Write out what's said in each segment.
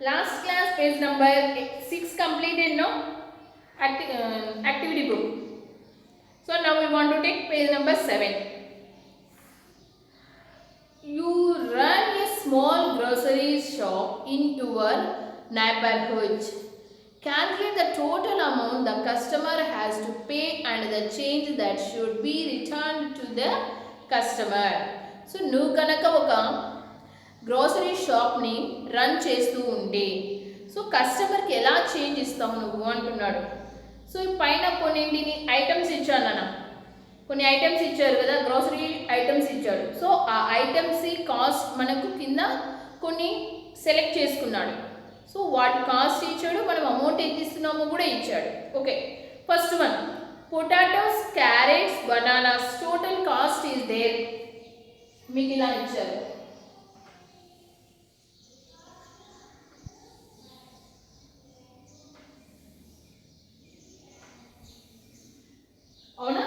Last class page number 6 completed, no? Activity book. So now we want to take page number 7. You run a small grocery shop in your neighborhood. Calculate the total amount the customer has to pay and the change that should be returned to the customer. So నువ్వు కనుక ఒక grocery షాప్ని run చేస్తూ ఉంటే so కస్టమర్కి ఎలా change ఇస్తావు నువ్వు అంటున్నాడు. సో పైన కొన్నింటిని ఐటమ్స్ ఇచ్చాను అన్న, కొన్ని ఐటమ్స్ ఇచ్చారు కదా, గ్రోసరీ ఐటమ్స్ ఇచ్చాడు. సో ఆ ఐటమ్స్ కాస్ట్ మనకు కింద కొన్ని సెలెక్ట్ చేసుకున్నాడు. సో వాటి కాస్ట్ ఇచ్చాడు, మనం అమౌంట్ ఎంత ఇస్తున్నామో కూడా ఇచ్చాడు. Okay, first one potatoes, carrots, bananas total cost is there. మీకు ఇలా ఇచ్చారు. అవునా?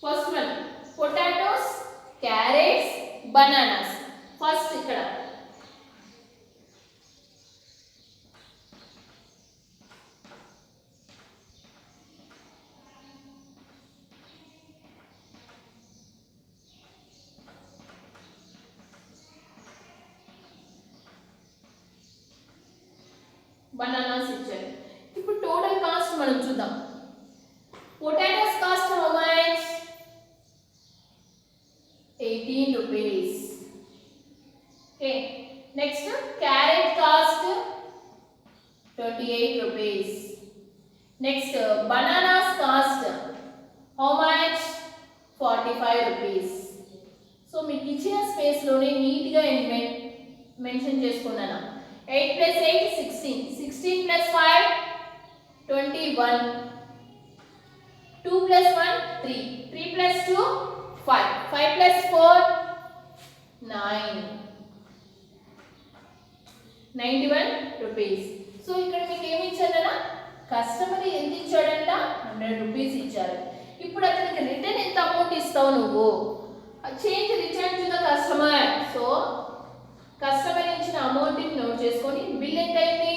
First one potatoes, carrots, bananas. First ఇక్కడ బనానాస్ ఇచ్చారు. ఇప్పుడు టోటల్ కాస్ట్ మనం చూద్దాం. Potatoes cost how much? 18 rupees. Okay, next carrot cost 28 rupees. Next bananas cost how much? 45 rupees. So మీకు ఇచ్చిన స్పేస్ లోనే నీట్ గా మెన్షన్ చేసుకున్నాను. 8 plus 8 16, 16 plus 5 21, 2 plus 1 3, 3 plus 2 5, 5 plus 4 9, 91 rupees. So ఇక్కడ మీకు ఏమి ఇచ్చారన్నా, కస్టమర్ ఎంత ఇచ్చాడంట? 100 రూపీస్ ఇచ్చారు. ఇప్పుడు అతనికి రిటర్న్ ఎంత అమౌంట్ ఇస్తావు నువ్వు? Change return to the customer. So customer ఇచ్చిన అమౌంట్ నోట్ చేసుకొని బిల్ ఎంత అయింది?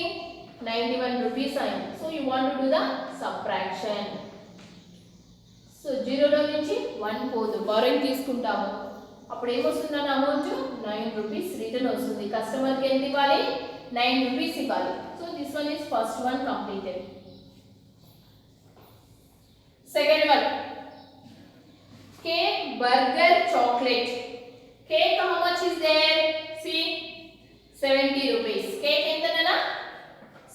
91 రూపీస్ అయింది. So you want to do the subtraction. So 0లో నుంచి 1 పోదు, బారోయింగ్ తీసుకుంటాము. అప్పుడు ఏమొస్తుందన్న అమౌంట్? 9 రూపీస్ రిటర్న్ వస్తుంది. కస్టమర్కి ఎంత ఇవ్వాలి? 9 రూపీస్ ఇవ్వాలి. So this one is first one completed. Second one cake, burger, chocolate. Cake how much is there? See 70 rupees. Cake ఎంతనా?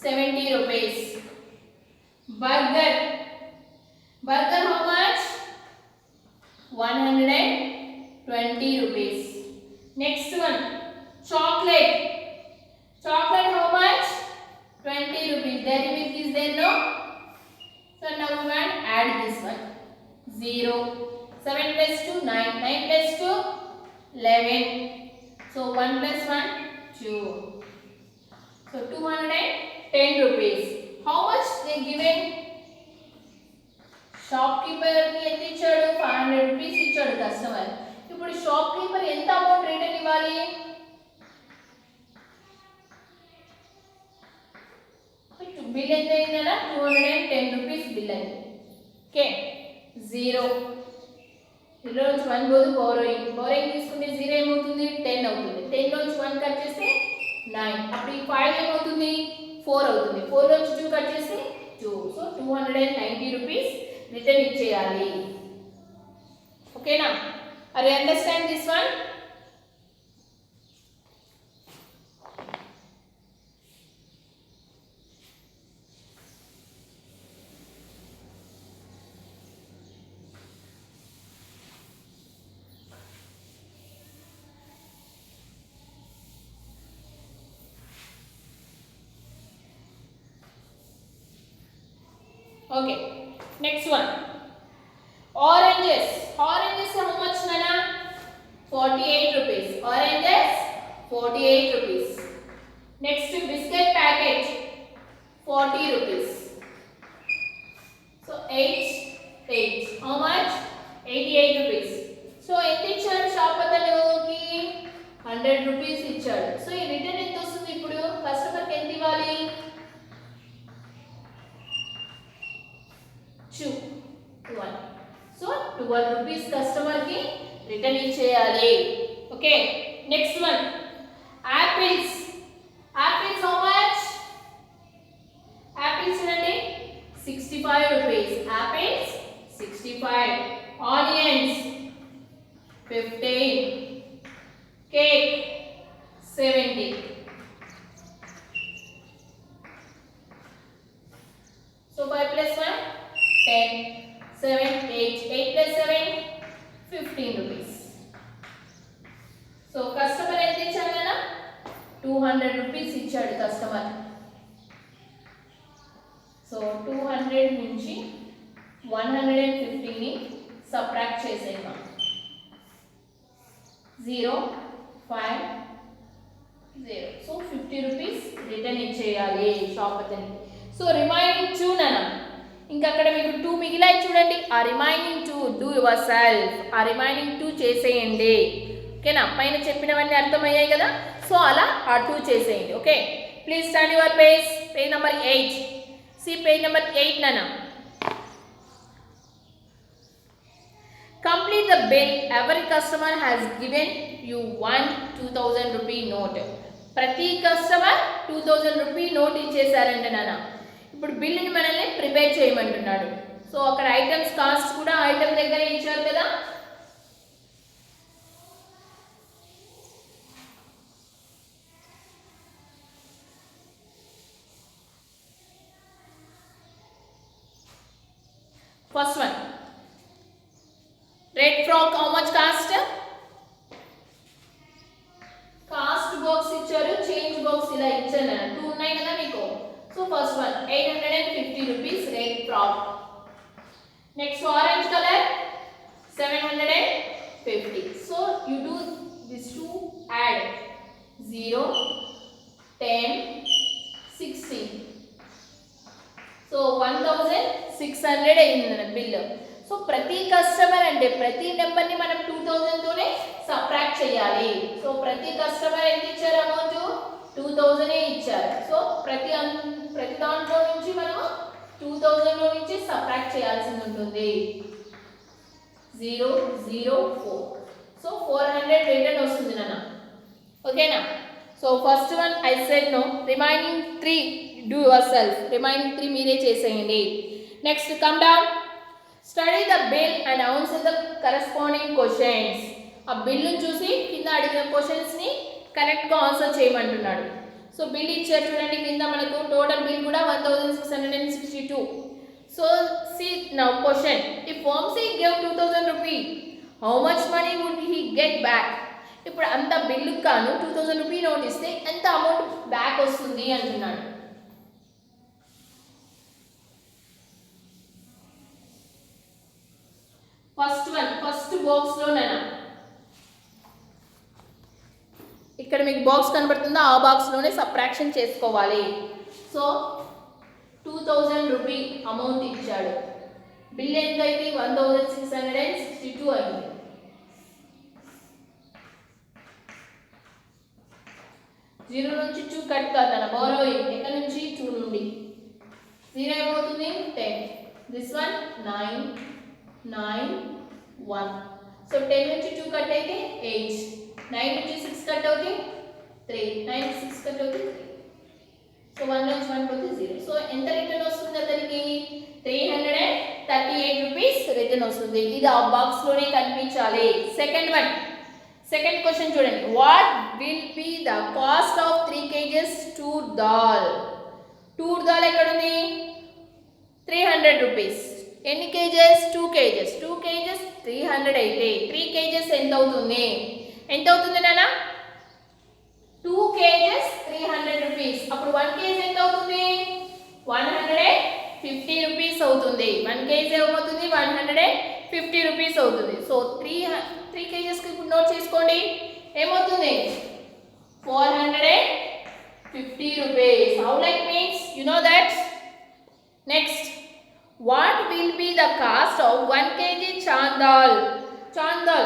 70 rupees. Burger how much? 120 rupees. Next one chocolate how much? 20 rupees. Dairy milk is there, no? So now we want add this one. 0. 7 plus 2 9, 9 plus 2 11. So 1 plus 1 2. So 210 rupees. How much they given? Shopkeeper కి ఎంత ఇచ్చాడు? 500 rupees ఇచ్చాడు customer. ఇప్పుడు shopkeeper ఎంత amount return ఇవ్వాలి? Bill ఎంత అయిందన్నా? 210 rupees bill అయింది. Okay, 0 0 1 పోదు, బారోయింగ్ తీసుకుంటే 0 ఏమవుతుంది? 10 అవుతుంది. 10 నుంచి 1 కట్ చేస్తే 9. అప్పుడు ఈ 5 ఏమవుతుంది? 4 అవుతుంది. 4 నుంచి 2 కట్ చేస్తే 2. సో 290 రూపీస్ రిటర్న్ ఇచ్చేయాలి. ఓకేనా? Are you understand this one? Okay, next one oranges how much nana? 48 rupees. Oranges 48 rupees. Next biscuit packet 40 rupees. So 8 how much? 88 rupees. So ఎంత ఇచ్చాడు షాప్ అతనికి? 100 rupees ఇచ్చాడు. సో ఈ return ఎంత వస్తుంది ఇప్పుడు? రిటర్న్ ఇచ్చేయాలి. Okay, next one apples. Apples how much? Apples చూడండి 65 rupees. Apples 65. Onions 15. Cake 70. So 5 plus 1 10. 7 8. 8 plus 7 15 rupees. So customer ఎంత ఇచ్చాడు కదా 200 rupees ఇచ్చాడు కస్టమర్. సో 200 నుంచి 150ని సబ్ట్రాక్ట్ చేసేద్దాం. 0 5 0. సో 50 rupees రిటర్న్ ఇచ్చేయాలి షాప్ అతనికి. సో రిమైనింగ్ 2 నానా, ఇంకా అక్కడ మీకు 2 మిగిలాయి చూడండి. ఆ రిమైనింగ్ 2 డూ యువర్ సెల్ఫ్. ఆ రిమైనింగ్ 2 చేసేయండి. ఓకేనా, పైన చెప్పినవన్నీ అర్థమయ్యాయి కదా. సో అలా ఆ 2 చేసేయండి. Okay, please study your page. Page number 8. See page number 8 నానా. Complete the bill. Every customer has given you one 2000 rupee note. ప్రతి కస్టమర్ 2000 రూపీ నోట్ ఇచ్చేసారండి నాన్న. ఇప్పుడు బిల్లుని మనల్ని ప్రిపేర్ చేయమంటున్నాడు. సో అక్కడ ఐటమ్స్ కాస్ట్ కూడా ఐటమ్ దగ్గర ఇచ్చారు కదా. First one red frock how much cost? Cost box ఇచ్చారు, చేంజ్ బాక్స్ ఇలా ఇచ్చారు. 2 ఉన్నాయి కదా మీకు. So first one 850 rupees red frock. Next orange colour 750. So you do this to add 0 10 16. So 1600 అయింది బిల్. సో ప్రతి కస్టమర్ అంటే ప్రతి నెంబర్ని మనం 2000 తోనే సబ్ట్రాక్ట్ చేయాలి. సో ప్రతి కస్టమర్ ఎంత ఇచ్చారు అమౌంట్ 2000 ఇచ్చారు. సో ప్రతి దాంట్లో నుంచి మనము 2000 లో నుంచి సబ్ట్రాక్ట్ చేయాల్సి ఉంటుంది. 0 0 4. సో 400 రిటర్న్ వస్తుంది నాన్న. ఓకేనా. So first one I said no. Remaining 3 do yourself. Remaining 3 మీరే చేసేయండి. Next come down. Study the bill and answer the corresponding questions. ఆ బిల్లు చూసి కింద అడిగిన క్వశ్చన్స్ని కరెక్ట్గా ఆన్సర్ చేయమంటున్నాడు. సో బిల్ ఇచ్చారు చూడండి కింద మనకు. టోటల్ బిల్ కూడా 1662. So see now question. If Vamshi gave 2000 rupee, how much money would he get back? ఇప్పుడు అంత బిల్లుకు కాను 2000 రూపీ నోట్ ఇస్తే ఎంత అమౌంట్ బ్యాక్ వస్తుంది అంటున్నాడు. ఫస్ట్ వన్ ఫస్ట్ బాక్స్ లోనేనా, ఇక్కడ మీకు బాక్స్ కనబడుతుందా, ఆ బాక్స్ లోనే సబ్ట్రాక్షన్ చేసుకోవాలి. సో 2000 రూపీ అమౌంట్ ఇచ్చాడు. బిల్ ఎంత అయింది 1662 అయింది. జీరో నుంచి 2 కట్ కాదన్న బోరోయింగ్. ఎక్కడ నుంచి 2 నుండి 0 ఏమవుతుంది 10. This one 9 9 1. సో 10 నుంచి 2 కట్ అయితే 8. 9 నుంచి 6 కట్ అవుతే 3. 9 నుంచి 6 కట్ అవుతే 3. సో 1 నుంచి 1 పోతే 0. సో ఎంత రిటర్న్ వస్తుంది అతనికి 338 రూపీస్ రిటర్న్ వస్తుంది. ఇది ఆ బాక్స్ లోనే కనిపించాలి. సెకండ్ వన్, సెకండ్ క్వశ్చన్ చూడండి. What will be the cost of 3 kgs tour dal? Tour dal ఎక్కడ ఉంది 300 రూపీస్. ఎన్ని కేజెస్ 2 kgs. 2 kgs 300 అయితే 3 kgs ఎంత అవుతుంది? ఎంత అవుతుంది నాన్న 2 kgs 300 రూపీస్. అప్పుడు 1 kg ఎంత అవుతుంది 150 రూపీస్ అవుతుంది. 1 kg ఏమవుతుంది 150 రూపీస్ అవుతుంది. సో 3 kgs కి ఇప్పుడు నోట్ చేసుకోండి. ఏమవుతుంది 450 rupees. How like means you know that. Next, what will be the cost of 1 kg chandal? Chandal.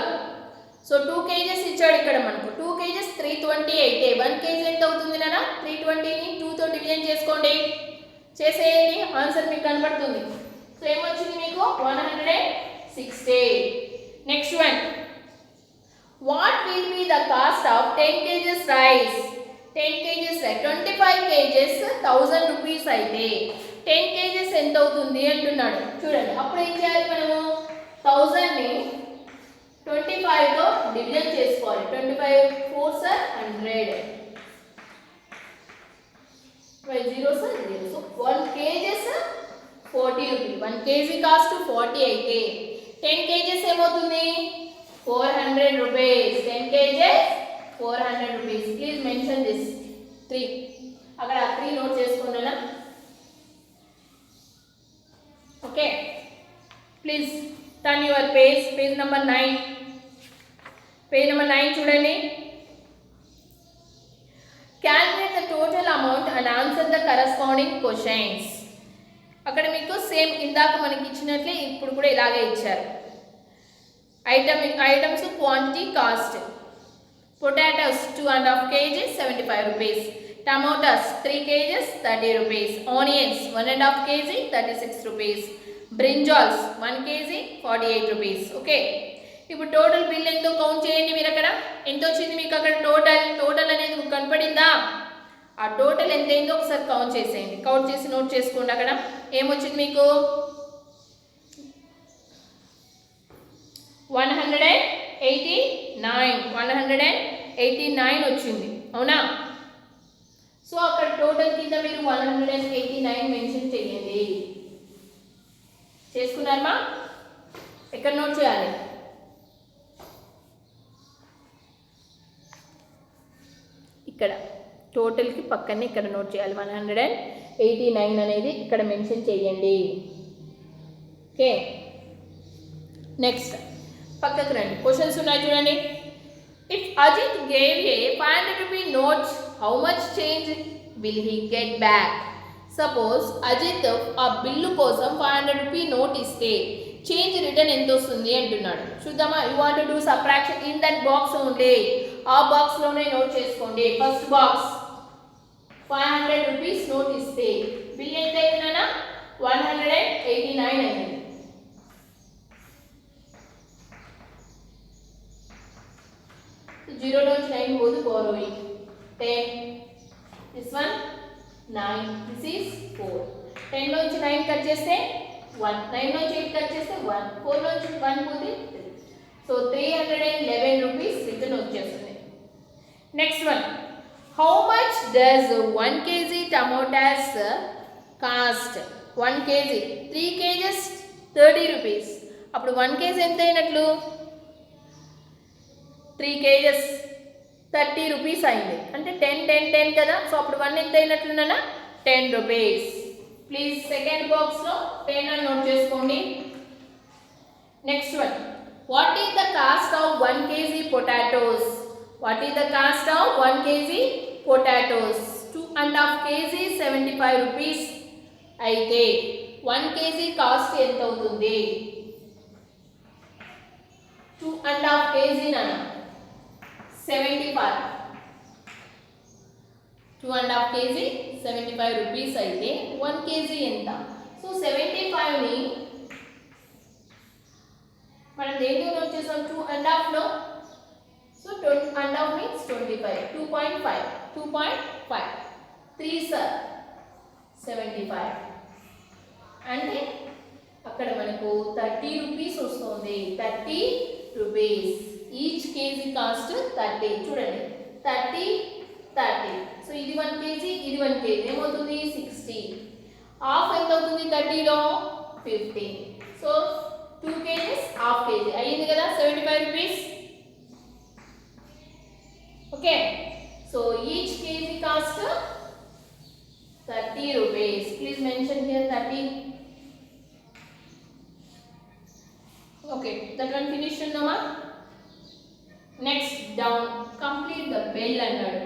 So 2 kgs ఇచ్చాడు ఇక్కడ మనకు. 2 kgs 320 అయితే 1 kg ఎంత అవుతుంది నాన్న 320ని 2 తో డివిజన్ చేసుకోండి. చేసేయండి, ఆన్సర్ మీకు కనబడుతుంది. సో ఏమొచ్చింది మీకు 160. Next one What will be the cost of 10 kgs rice? 10 kgs rice 25 kgs 1000 rupees అయితే 10 kgs ఎంత అవుతుంది అంటున్నాడు. చూడండి అప్పుడు ఏం చేయాలి మనము 1000 ని 25 తో డివిజన్ చేసుకోవాలి. 25 4s are 100. 5 zeros are 0. So 1 kg is 40 rupees. 1 kg cost 40 అయితే 10 kgs ఏమవుతుంది 400 rupees. 10 kgs 400 rupees. Please mention this 3. అక్కడ 3 note చేసుకున్నానా? Okay. Please turn your page number 9. Page number 9 చూడండి. Calculate the total amount and answer the corresponding questions. అక్కడ మీకు same ఇందాక మనకి ఇచ్చినట్లే ఇప్పుడు కూడా ఇలాగే ఇచ్చారు. Items quantity cost. Potatoes 2.5 kg 75 rupees. Tomatoes 3 kg 30 rupees. Onions 1.5 kg 36 rupees. Brinjals 1 kg 48 rupees. Okay, ఇప్పుడు టోటల్ బిల్ ఎంతో కౌంట్ చేయండి మీరు. అక్కడ ఎంత వచ్చింది మీకు? అక్కడ టోటల్ అనేది మీకు కనపడిందా? ఆ టోటల్ ఎంత అయిందో ఒకసారి కౌంట్ చేసేయండి. కౌంట్ చేసి నోట్ చేసుకోండి. అక్కడ ఏమొచ్చింది మీకు? 189 వచ్చింది, అవునా? సో అక్కడ టోటల్ కింద మీరు 189 మెన్షన్ చేయండి. చేసుకున్నారమ్మా? ఎక్కడ నోట్ చేయాలి? ఇక్కడ టోటల్కి పక్కనే ఇక్కడ నోట్ చేయాలి. 189 అనేది ఇక్కడ మెన్షన్ చేయండి. ఓకే, నెక్స్ట్ పక్కకు రండి. క్వశ్చన్స్ ఉన్నాయి చూడండి. If Ajit gave a 500 rupee note, how much change will he get back? Suppose Ajit ఆ బిల్లు కోసం 500 rupee నోట్ ఇస్తే చేంజ్ రిటర్న్ ఎంత వస్తుంది అంటున్నాడు. చూద్దామా? You want to do subtraction in that box only. ఆ బాక్స్లోనే నోట్ చేసుకోండి. ఫస్ట్ బాక్స్ 500 rupees నోట్ ఇస్తే బిల్ ఎంత అయిందన్నా? 189 అయింది. జీరో నుంచి 9 పోదు, borrowing 10. This one 9. This is 4. 10 నుంచి 9 కట్ చేస్తే 1. 9 నుంచి 8 కట్ చేస్తే 1. 4 నుంచి 1 పోతే 3. సో 311 rupees రిటర్న్ వచ్చేస్తుంది. Next one, how much does 1 kg tomatoes cost? 1 kg 3 kgs 30 rupees. అప్పుడు 1 kg ఎంత అయినట్లు? 3 kgs 30 rupees అయింది. అంటే 10 కదా. సో అప్పుడు 1 ఎంత అయినట్లున్నా 10 rupees. ప్లీజ్ సెకండ్ బాక్స్లో 10 అని నోట్ చేసుకోండి. Next one, what is the cost of 1 kg potatoes? What is the cost of 1 kg potatoes? 2.5 kg 75 rupees అయితే 1 kg కాస్ట్ ఎంత అవుతుంది? 2.5 kg నాన్న 75. 2.5 kg 75 rupees అయితే 1 kg ఎంత? సో 75 ని మనం దేంతో నోట్ చేసాం? 2.5 లో. So 2.5 means 25. 2.5 3 సార్ 75 అంటే అక్కడ మనకు 30 rupees వస్తుంది. 30 rupees. Each kg cost 30. చూడండి 30. సో ఇది 1 kg, ఇది 1 kg ఏమవుతుంది? 60. హాఫ్ ఎంత అవుతుంది 30లో? 50. సో 2 kgs హాఫ్ kg అయ్యింది కదా, 75 rupees. Okay, so each kg cost 30 rupees. Please mention here 30. Okay, that one finish ఉందామా? Next down, complete the bill అన్నాడు.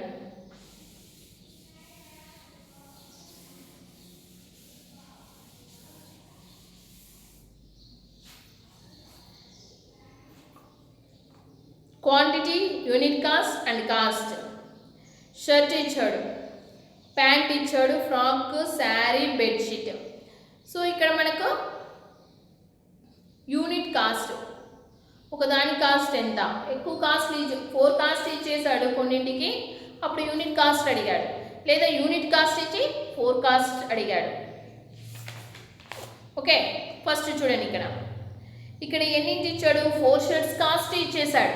Quantity, unit cost and cost. Shirt ఇచ్చాడు, pant ఇచ్చాడు, frock, sari, bedsheet. So ఇక్కడ మనకు unit cost ఒకదాని cost ఎంత, ఎక్కువ cost 4 cost ఇచ్చేసాడు కొన్నింటికి, అప్పుడు యూనిట్ కాస్ట్ అడిగాడు, లేదా యూనిట్ కాస్ట్ ఇచ్చి 4 కాస్ట్ అడిగాడు. ఓకే, ఫస్ట్ చూడండి ఇక్కడ ఎన్నింటి ఇచ్చాడు, 4 షర్ట్స్ కాస్ట్ ఇచ్చేసాడు.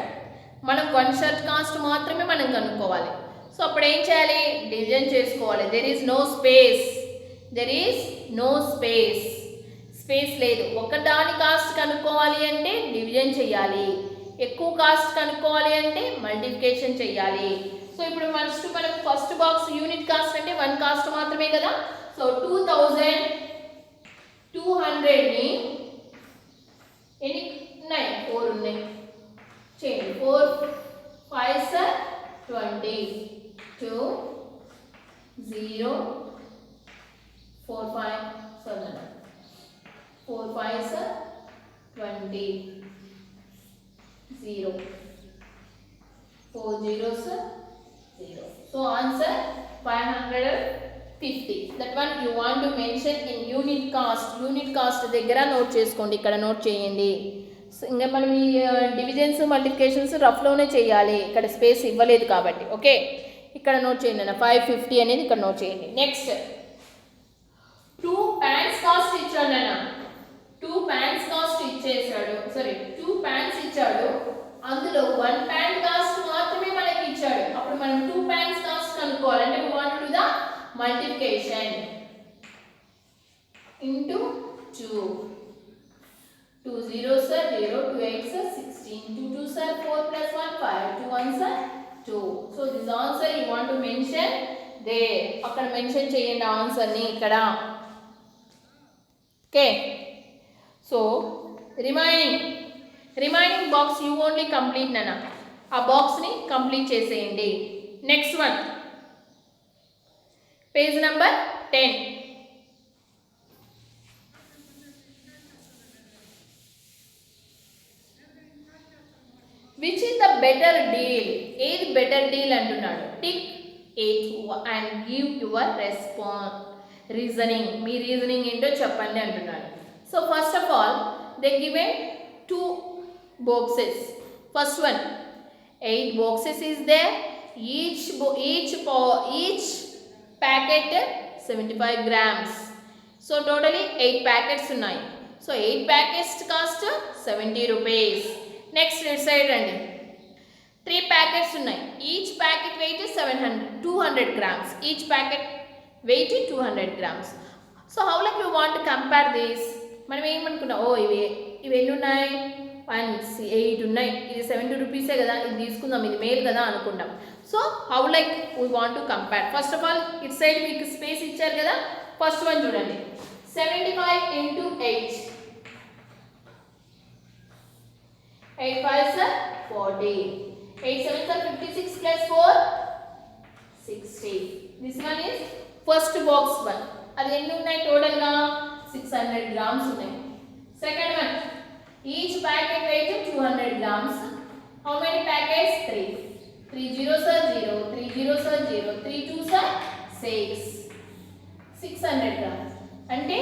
మనం 1 షర్ట్ కాస్ట్ మాత్రమే మనం కనుక్కోవాలి. సో అప్పుడు ఏం చేయాలి, డివిజన్ చేసుకోవాలి. There is no space, space లేదు. ఒకదాని కాస్ట్ కనుక్కోవాలి అంటే డివిజన్ చేయాలి, ఎక్కువ కాస్ట్ కనుక్కోవాలి అంటే మల్టిప్లికేషన్ చేయాలి. సో ఇప్పుడు మనం ఫస్ట్ బాక్స్ యూనిట్ కాస్ట్ అంటే 1 కాస్ట్ మాత్రమే కదా. సో 2200ని ఎన్ని ఉన్నాయి, 4 ఉన్నాయి, చేయండి. 4 5 20, 2 0 4 5 7 4 5 20 0 4 zeros 0. So answer 550. That one you want to mention in unit cost. Unit cost దగ్గర నోట్ చేసుకోండి, ఇక్కడ నోట్ చేయండి. ఇంకా మనం ఈ డివిజన్స్ మల్టిప్లికేషన్స్ రఫ్లోనే చేయాలి, ఇక్కడ స్పేస్ ఇవ్వలేదు కాబట్టి. ఓకే, ఇక్కడ నోట్ చేయండి అన్న 550 అనేది ఇక్కడ నోట్ చేయండి. నెక్స్ట్ 2 ప్యాంట్స్ కాస్ట్ ఇచ్చాడు అన్న, 2 ప్యాంట్స్ కాస్ట్ ఇచ్చేసాడు, సారీ 2 ప్యాంట్స్ ఇచ్చాడు, అందులో 1 ప్యాంట్ కాస్ట్ మాత్రమే మనకి ఇచ్చాడు. అప్పుడు మనం 2 ప్యాంట్స్ కాస్ట్ కనుక్కోవాలి. అంటే we want to do the multiplication into 2. 2 zeros are 0, 2 8s are 16, 2 2s are 4 plus 1 5, 2 1s are 2. So this answer you want to mention there. అక్కడ మెన్షన్ చేయండి ఆన్సర్ ని ఇక్కడ. Okay, so remaining box you only complete నన్న, ఆ బాక్స్ని complete చేసేయండి. Next one page number 10. Which is the better deal, ఏది better deal అంటున్నాడు. Tick it and give your reasoning, me reasoning ఏంటో చెప్పండి అంటున్నాడు. So first of all they given 2 boxes. First one 8 boxes is there, each packet 75 grams. So totally 8 packets ఉన్నాయి. So 8 packets cost 70 rupees. Next side అండి 3 packets ఉన్నాయి, each packet weight is 200 grams, each packet weight 200 grams. So how like we want to compare this, మనం ఏమనుకున్నాం, ఇవి ఎన్ని ఉన్నాయి, 8 ఉన్నాయి, ఇది 70 రూపీసే కదా, ఇది తీసుకుందాం, ఇది మేల్ కదా అనుకుంటాం. So how like we want to compare. First of all it side మీకు స్పేస్ ఇచ్చారు కదా, ఫస్ట్ వన్ చూడండి 75 into 8, 8 5s are 40, 8 7s are 56 plus 4 60. This one is first box one. అది ఎన్ని ఉన్నాయి టోటల్గా 600 grams ఉన్నాయి. Second one, each packet weight 200 grams. How many packets? 3. 3 zeros are 0, 3 zeros are 0, 3 2s are 6. 600 grams. అంటే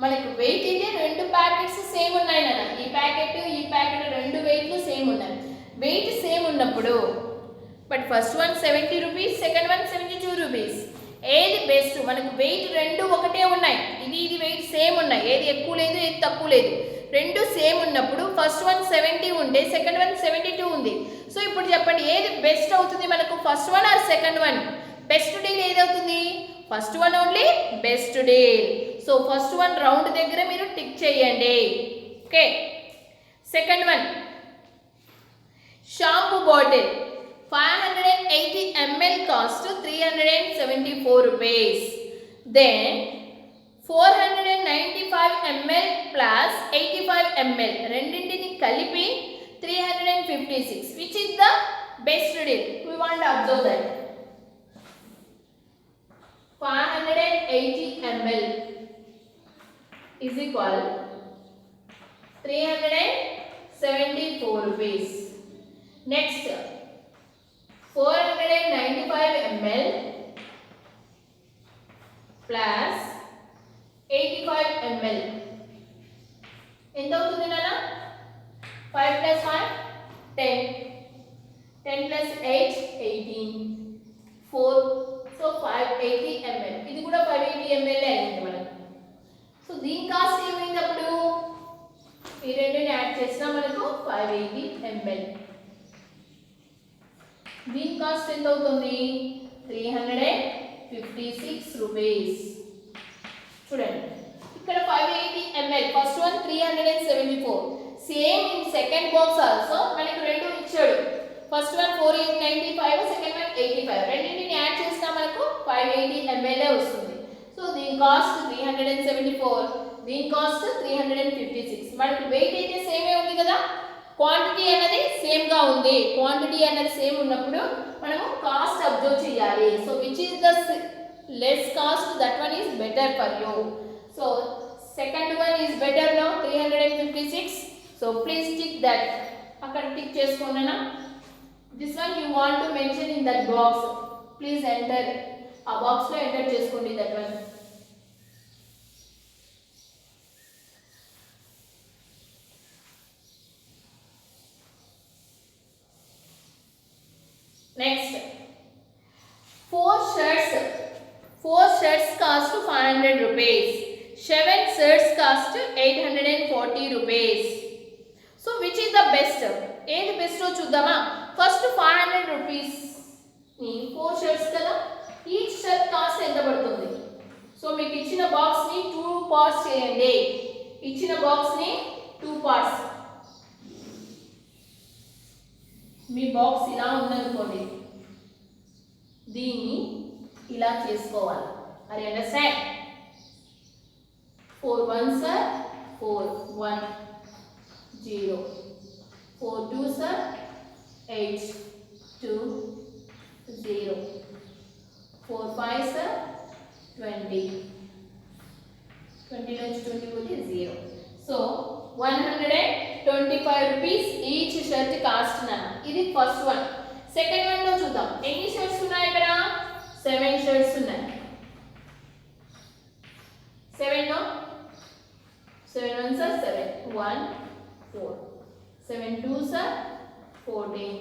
మనకు wait అయితే 2 packets same ఉన్నాయి నాన్న, ఈ ప్యాకెట్ 2 వెయిట్లు సేమ్ ఉన్నాయి. వెయిట్ సేమ్ ఉన్నప్పుడు but first one 70 rupees, second one 72 rupees. ఏది బెస్ట్, మనకు వెయిట్ 2 ఒకటే ఉన్నాయి, ఇది వెయిట్ సేమ్ ఉన్నాయి, ఏది ఎక్కువ లేదు ఏది తక్కువ లేదు, 2 సేమ్ ఉన్నప్పుడు ఫస్ట్ వన్ 70 ఉంటే సెకండ్ వన్ 72 ఉంది. సో ఇప్పుడు చెప్పండి ఏది బెస్ట్ అవుతుంది మనకు, first one or second one? Best deal ఏది అవుతుంది? First one only best deal. So first one round దగ్గర మీరు టిక్ చేయండి. Okay, second one shampoo bottle 580 ml cost 374 rupees. Then 495 ml plus 85 ml రెండింటిని కలిపి 356. Which is the best deal? We want to observe that. 580 ml is equal 374 rupees. Next 495 ml plus 85 ml ఎంత అవుతుంది నాన్న? 5 plus 5, 10. 10 plus 8, 18. 4. So 580 ml. ఇది కూడా 580 ml అయింది మనకు. So దీని కాస్ట్ ఏమైంది అప్పుడు? ఈ రెండుని యాడ్ చేసినా మనకు 580 ml. దీని కాస్ట్ ఎంత అవుతుంది? 356 రూపీస్. చూడండి ఇక్కడ 580 ml, first one 374. Same in second box also మనకు రెండు ఇచ్చాడు. First one 495, second one 85. రెండింటిని యాడ్ చేసినా మనకు 580 ml వస్తుంది. సో దీని కాస్ట్ 374, దీని కాస్ట్ 356. మనకి వెయిట్ అయితే సేమే ఉంది కదా, క్వాంటిటీ అనేది సేమ్ గా ఉంది. క్వాంటిటీ అనేది సేమ్ ఉన్నప్పుడు మనము కాస్ట్ అబ్జర్వ్ చేయాలి. So which is the less cost, that one is better for you. So second one is better now, 356. So please tick that. అక్కడ tick చేసుకోండినా. This one you want to mention in that box. Please enter. ఆ box లో enter చేసుకోండి that one. Next, 4 shirts cost 500 rupees. 7 shirts cost 840 rupees. So which is the best? ఏది best చూద్దామా? First 500 rupees ని 4 shirts కదా, each shirt cost ఎంత పడుతుంది? So మీకు ఇచ్చిన బాక్స్ ని 2 పార్ట్స్ చేయండి. ఇచ్చిన బాక్స్ ని 2 పార్ట్స్. మీ బాక్స్ ఇలా ఉందనుకోండి, దీన్ని ఇలా చేసుకోవాలి. Are you understand? 4 1s are 4 1 0, 4 2s are 8 2 0, 4 5s are 20 20 నుంచి 20 పోతే 0. So 125 rupees each shirt cost నా. ఇది ఫస్ట్ వన్. సెకండ్ వన్ లో చూద్దాం. ఎన్ని షర్ట్స్ ఉన్నాయి ఇక్కడ? 7 షర్ట్స్ ఉన్నాయి. 7 లో 7 ones are 7, 1 4, 7 twos are 14,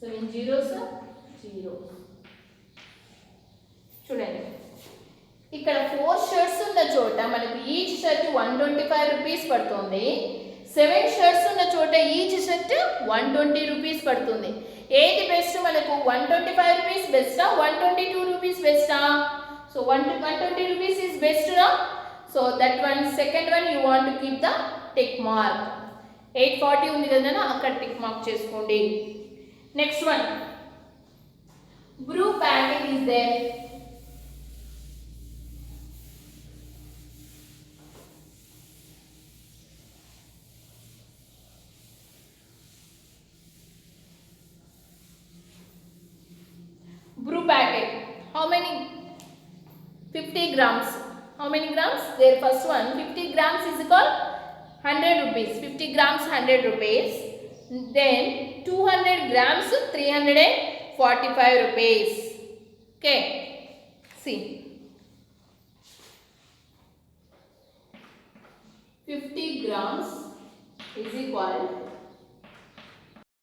7 zeros are 0. చూడండి ఇక్కడ 4 షర్ట్స్ ఉన్న చోట మనకు ఈచ్ షర్ట్ 125 రూపీస్ పడుతుంది. 7 షర్ట్స్ ఉన్న చోట ఈచ్ షర్ట్ 120 రూపీస్ పడుతుంది. ఏది బెస్ట్ మనకు? 125 రూపీస్ బెస్టా, 122 రూపీస్ బెస్టా? So 120 rupees is best now. So that one, second one you want to keep the tick mark. 840 ఉంది కదా, అక్కడ టిక్ మార్క్ చేసుకోండి. Next one, brew packet is there. Brew packet, how many? 50 grams. How many grams? Their first one, 50 grams is equal 100 rupees. 50 grams 100 rupees. Then 200 grams 345 rupees. Okay. See. 50 grams is equal